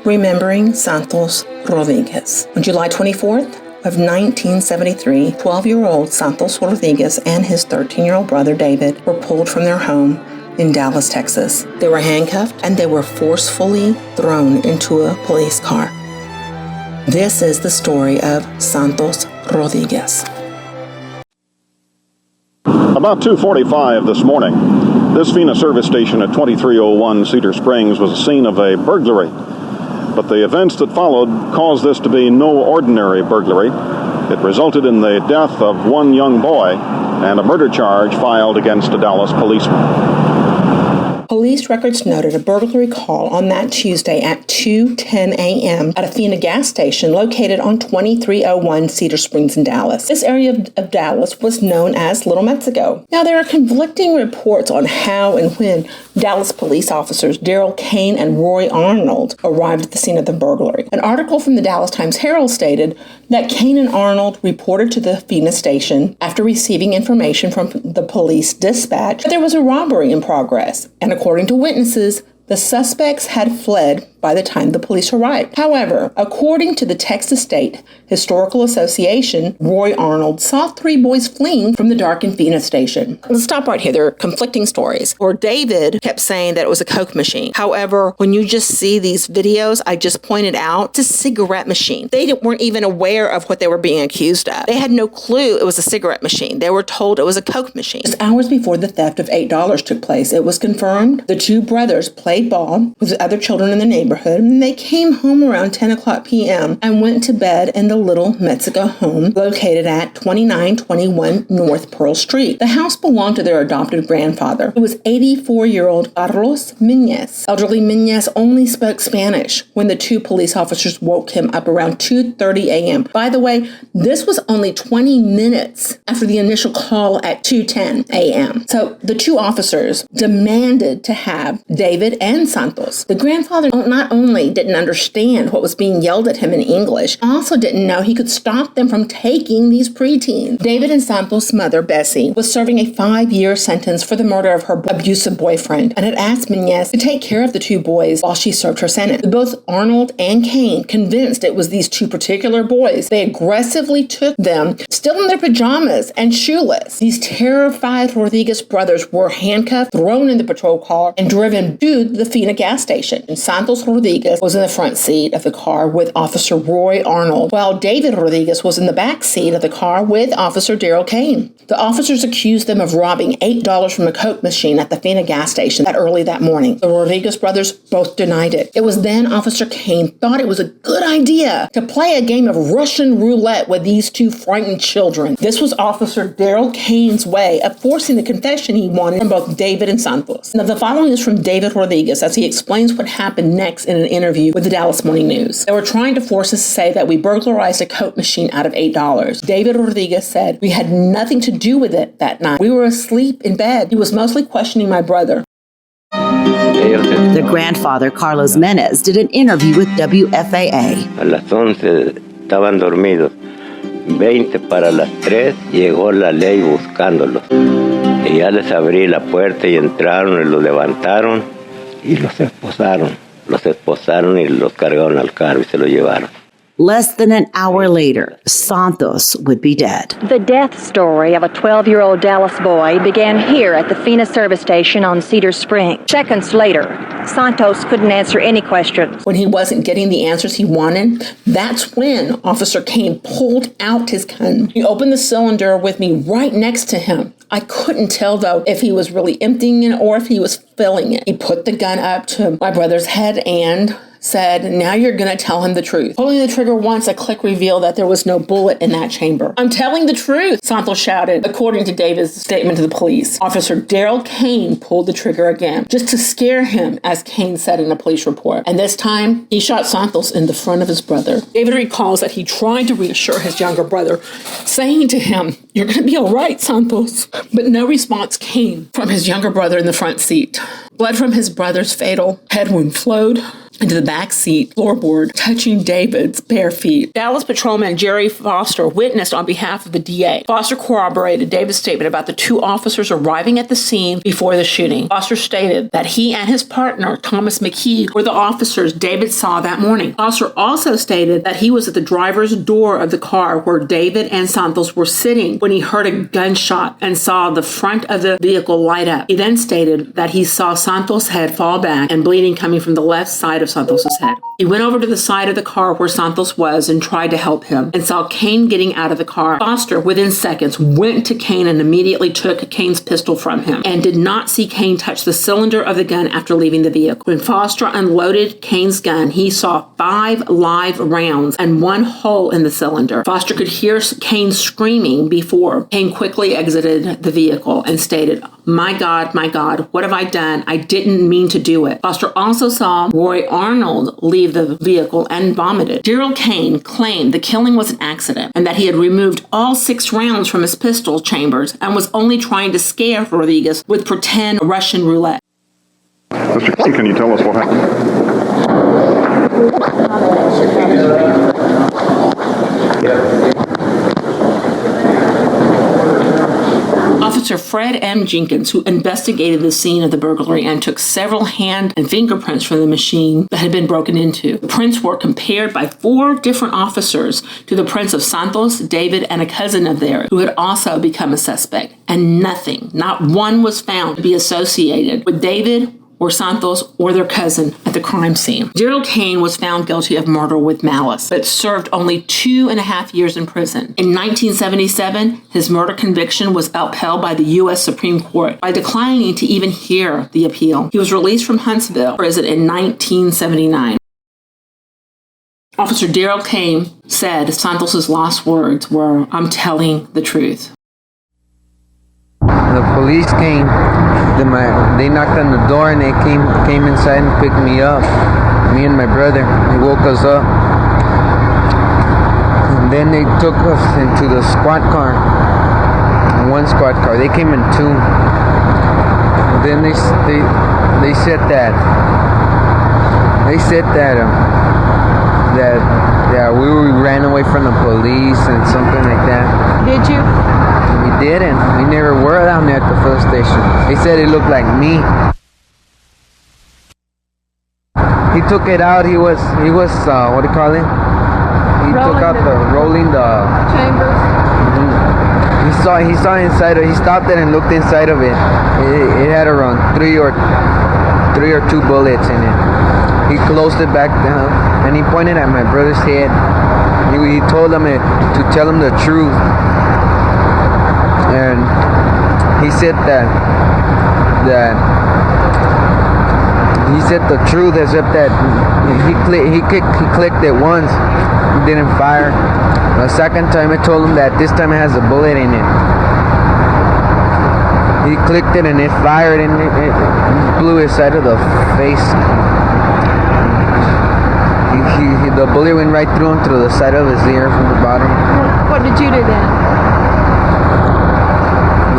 Remembering Santos Rodriguez. On July 24th of 1973, 12-year-old Santos Rodriguez and his 13-year-old brother David were pulled from their home in Dallas, Texas. They were handcuffed and they were forcefully thrown into a police car. This is the story of Santos Rodriguez. About 2:45 this morning, this FINA service station at 2301 Cedar Springs was the scene of a burglary. But the events that followed caused this to be no ordinary burglary. It resulted in the death of one young boy and a murder charge filed against a Dallas policeman. Police records noted a burglary call on that Tuesday at 2:10 a.m. at a FINA gas station located on 2301 Cedar Springs in Dallas. This area of Dallas was known as Little Mexico. Now, there are conflicting reports on how and when Dallas police officers Daryl Kane and Roy Arnold arrived at the scene of the burglary. An article from the Dallas Times-Herald stated that Kane and Arnold reported to the FINA station after receiving information from the police dispatch that there was a robbery in progress, and according to witnesses, the suspects had fled by the time the police arrived. However, according to the Texas State Historical Association, Roy Arnold saw three boys fleeing from the darkened FINA station. Let's stop right here. There are conflicting stories. Or David kept saying that it was a Coke machine. However, when you just see these videos I just pointed out, it's a cigarette machine. They weren't even aware of what they were being accused of. They had no clue it was a cigarette machine. They were told it was a Coke machine. Just hours before the theft of $8 took place, it was confirmed the two brothers played ball with other children in the neighborhood, and they came home around 10 o'clock p.m. and went to bed in the Little Mexico home located at 2921 North Pearl Street. The house belonged to their adopted grandfather, who was 84-year-old Carlos Minez. Elderly Minez only spoke Spanish when the two police officers woke him up around 2:30 a.m. By the way, this was only 20 minutes after the initial call at 2:10 a.m. So the two officers demanded to have David and Santos. The grandfather not only didn't understand what was being yelled at him in English, also didn't know he could stop them from taking these preteens. David and Santos' mother, Bessie, was serving a 5-year sentence for the murder of her abusive boyfriend and had asked Minez to take care of the two boys while she served her sentence. Both Arnold and Kane, convinced it was these two particular boys, they aggressively took them, still in their pajamas and shoeless. These terrified Rodriguez brothers were handcuffed, thrown in the patrol car, and driven to the FINA gas station. And Santos Rodriguez was in the front seat of the car with Officer Roy Arnold, while David Rodriguez was in the back seat of the car with Officer Daryl Kane. The officers accused them of robbing $8 from a Coke machine at the FINA gas station early that morning. The Rodriguez brothers both denied it. It was then Officer Kane thought it was a good idea to play a game of Russian Roulette with these two frightened children. This was Officer Daryl Kane's way of forcing the confession he wanted from both David and Santos. Now, the following is from David Rodriguez as he explains what happened next in an interview with the Dallas Morning News. They were trying to force us to say that we burglarized a Coke machine out of $8. David Rodriguez said, "We had nothing to do with it that night. We were asleep in bed. He was mostly questioning my brother." The grandfather, Carlos Minez, did an interview with WFAA. A las 11 estaban dormidos. 20 para las 3 llegó la ley buscándolos. Y ya les abrí la puerta y entraron y los levantaron y los esposaron. Los esposaron y los cargaron al carro y se lo llevaron. Less than an hour later, Santos would be dead. The death story of a 12-year-old Dallas boy began here at the FINA service station on Cedar Springs. Seconds later, Santos couldn't answer any questions. When he wasn't getting the answers he wanted, that's when Officer Kane pulled out his gun. He opened the cylinder with me right next to him. I couldn't tell, though, if he was really emptying it or if he was filling it. He put the gun up to my brother's head and said, "Now you're going to tell him the truth." Pulling the trigger once, a click revealed that there was no bullet in that chamber. "I'm telling the truth," Santos shouted, according to David's statement to the police. Officer Daryl Kane pulled the trigger again, just to scare him, as Kane said in a police report. And this time, he shot Santos in the front of his brother. David recalls that he tried to reassure his younger brother, saying to him, "You're going to be all right, Santos." But no response came from his younger brother in the front seat. Blood from his brother's fatal head wound flowed into the back seat floorboard, touching David's bare feet. Dallas Patrolman Jerry Foster witnessed on behalf of the DA. Foster corroborated David's statement about the two officers arriving at the scene before the shooting. Foster stated that he and his partner, Thomas McKee, were the officers David saw that morning. Foster also stated that he was at the driver's door of the car where David and Santos were sitting when he heard a gunshot and saw the front of the vehicle light up. He then stated that he saw Santos' head fall back and bleeding coming from the left side of Santos' head. He went over to the side of the car where Santos was and tried to help him and saw Kane getting out of the car. Foster, within seconds, went to Kane and immediately took Kane's pistol from him and did not see Kane touch the cylinder of the gun after leaving the vehicle. When Foster unloaded Kane's gun, he saw 5 live rounds and 1 hole in the cylinder. Foster could hear Kane screaming before Kane quickly exited the vehicle and stated, my God, what have I done? I didn't mean to do it." Foster also saw Roy Arnold leave the vehicle and vomited. Daryl Kane claimed the killing was an accident and that he had removed all 6 rounds from his pistol chambers and was only trying to scare Rodriguez with pretend Russian roulette. Mr. Kane, can you tell us what happened? Officer Fred M. Jenkins, who investigated the scene of the burglary and took several hand and fingerprints from the machine that had been broken into. The prints were compared by 4 different officers to the prints of Santos, David, and a cousin of theirs who had also become a suspect. And nothing, not one, was found to be associated with David or Santos or their cousin at the crime scene. Daryl Kane was found guilty of murder with malice, but served only 2.5 years in prison. In 1977, his murder conviction was upheld by the U.S. Supreme Court by declining to even hear the appeal. He was released from Huntsville prison in 1979. Officer Daryl Kane said Santos' last words were, "I'm telling the truth." The police came. They knocked on the door and they came inside and picked me up. Me and my brother. They woke us up. And then they took us into the squad car. One squad car. They came in 2. And then they said that we ran away from the police and something like that. Did you? We didn't. We never were down there at the first station. They said it looked like me. He took it out. He was what do you call it? He took out rolling the chambers. Mm-hmm. He saw inside of it. He stopped it and looked inside of it. It had around 3 or 2 bullets in it. He closed it back down and he pointed at my brother's head. He told him to tell him the truth. And he said that he said the truth, except that he clicked it once, he didn't fire. The second time I told him that this time it has a bullet in it. He clicked it and it fired and it blew his side of the face. The bullet went right through him, through the side of his ear from the bottom. What did you do then?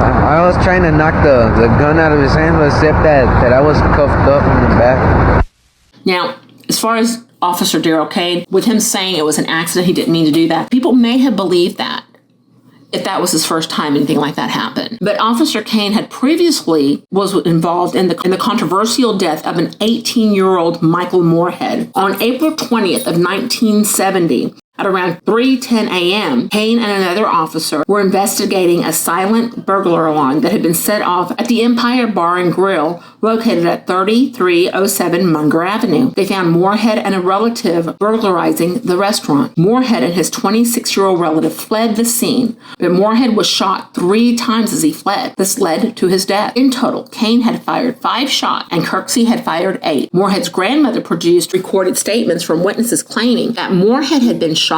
I was trying to knock the gun out of his hand, except that I was cuffed up in the back. Now, as far as Officer Daryl Kane, with him saying it was an accident, he didn't mean to do that, people may have believed that if that was his first time anything like that happened. But Officer Kane had previously was involved in the controversial death of an 18-year-old Michael Moorhead. On April 20th of 1970, at around 3:10 a.m., Kane and another officer were investigating a silent burglar alarm that had been set off at the Empire Bar and Grill located at 3307 Munger Avenue. They found Moorhead and a relative burglarizing the restaurant. Moorhead and his 26-year-old relative fled the scene, but Moorhead was shot 3 times as he fled. This led to his death. In total, Kane had fired 5 shots and Kirksey had fired 8. Moorhead's grandmother produced recorded statements from witnesses claiming that Moorhead had been shot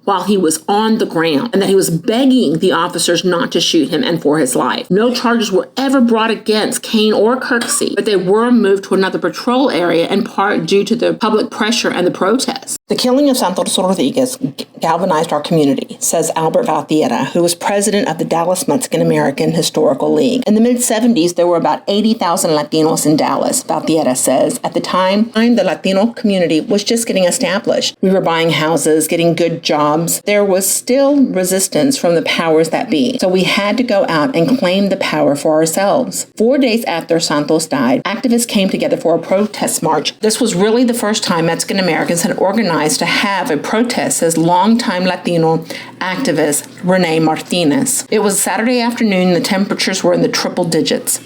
while he was on the ground and that he was begging the officers not to shoot him and for his life. No charges were ever brought against Kane or Kirksey, but they were moved to another patrol area in part due to the public pressure and the protests. The killing of Santos Rodriguez galvanized our community, says Albert Valtierra, who was president of the Dallas Mexican-American Historical League. In the mid-70s, there were about 80,000 Latinos in Dallas, Valtierra says. At the time, the Latino community was just getting established. We were buying houses, getting good jobs. There was still resistance from the powers that be, so we had to go out and claim the power for ourselves. 4 days after Santos died, activists came together for a protest march. This was really the first time Mexican-Americans had organized to have a protest, says longtime Latino activist Rene Martinez. It was Saturday afternoon. The temperatures were in the triple digits.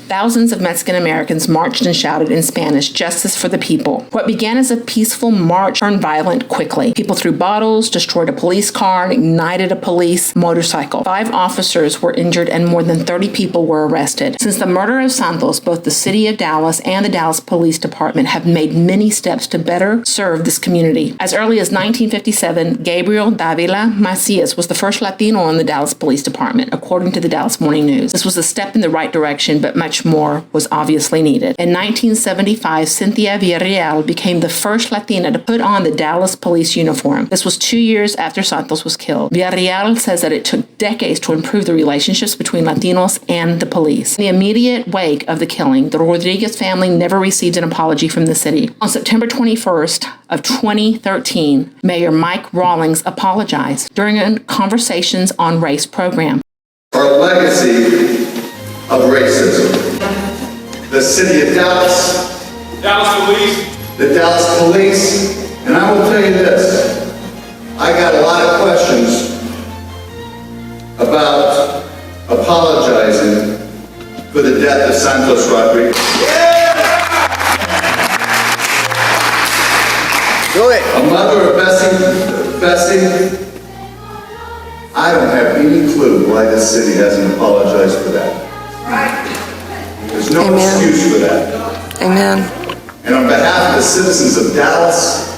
Thousands of Mexican Americans marched and shouted in Spanish, "Justice for the people." What began as a peaceful march turned violent quickly. People threw bottles, destroyed a police car, and ignited a police motorcycle. 5 officers were injured and more than 30 people were arrested. Since the murder of Santos, both the city of Dallas and the Dallas Police Department have made many steps to better serve this community. As early as 1957, Gabriel Davila Macias was the first Latino in the Dallas Police Department, according to the Dallas Morning News. This was a step in the right direction, but much more was obviously needed. In 1975, Cynthia Villarreal became the first Latina to put on the Dallas police uniform. This was 2 years after Santos was killed. Villarreal says that it took decades to improve the relationships between Latinos and the police. In the immediate wake of the killing, the Rodriguez family never received an apology from the city. On September 21st of 2013, Mayor Mike Rawlings apologized during a Conversations on Race program. Our legacy of racism. The city of Dallas, Dallas Police, the Dallas Police, and I will tell you this, I got a lot of questions about apologizing for the death of Santos Rodriguez. Do it. A mother of Bessie, I don't have any clue why this city hasn't apologized for that. There's no excuse for that. Amen. And on behalf of the citizens of Dallas,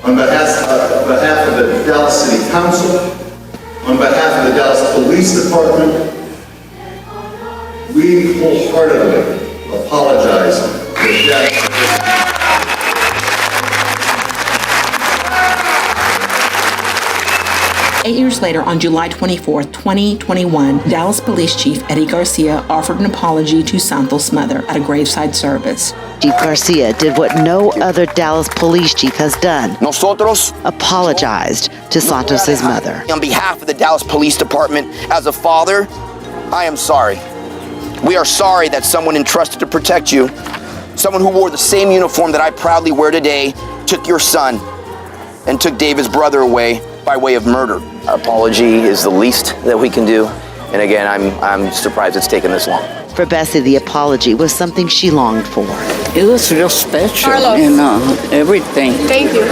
on behalf of the Dallas City Council, on behalf of the Dallas Police Department, we wholeheartedly apologize for the death. 8 years later, on July 24, 2021, Dallas Police Chief Eddie Garcia offered an apology to Santos' mother at a graveside service. Chief Garcia did what no other Dallas police chief has done. Nosotros Apologized to Santos' mother. On behalf of the Dallas Police Department, as a father, I am sorry. We are sorry that someone entrusted to protect you, someone who wore the same uniform that I proudly wear today, took your son and took David's brother away by way of murder. Our apology is the least that we can do. And again, I'm surprised it's taken this long. For Bessie, the apology was something she longed for. It was real special, Carlos. Everything. Thank you.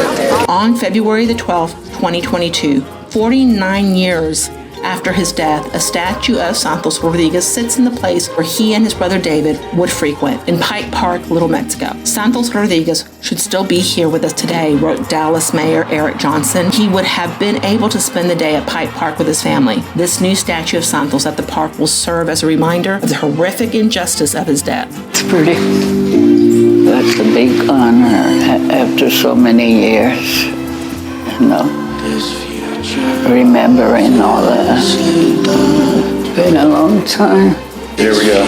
On February the 12th, 2022, 49 years after his death, a statue of Santos Rodriguez sits in the place where he and his brother David would frequent, in Pike Park, Little Mexico. Santos Rodriguez should still be here with us today, wrote Dallas Mayor Eric Johnson. He would have been able to spend the day at Pike Park with his family. This new statue of Santos at the park will serve as a reminder of the horrific injustice of his death. It's pretty. That's a big honor after so many years. Remembering all that. It's been a long time. Here we go.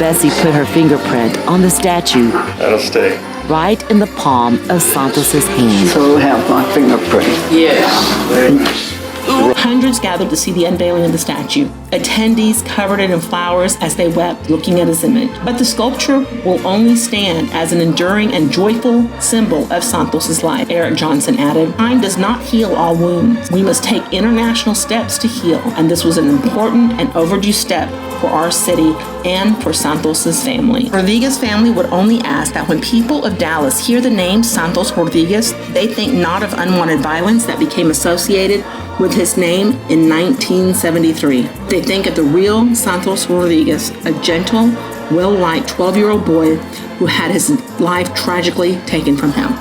Bessie put her fingerprint on the statue. That'll stay. Right in the palm of Santos's hand. So have my fingerprint. Yes. Hundreds gathered to see the unveiling of the statue. Attendees covered it in flowers as they wept, looking at his image. But the sculpture will only stand as an enduring and joyful symbol of Santos's life. Eric Johnson added, "Time does not heal all wounds. We must take international steps to heal, and this was an important and overdue step for our city and for Santos's family." Rodriguez family would only ask that when people of Dallas hear the name Santos Rodriguez, they think not of unwanted violence that became associated with his name in 1973. They think of the real Santos Rodriguez, a gentle, well-liked 12-year-old boy who had his life tragically taken from him.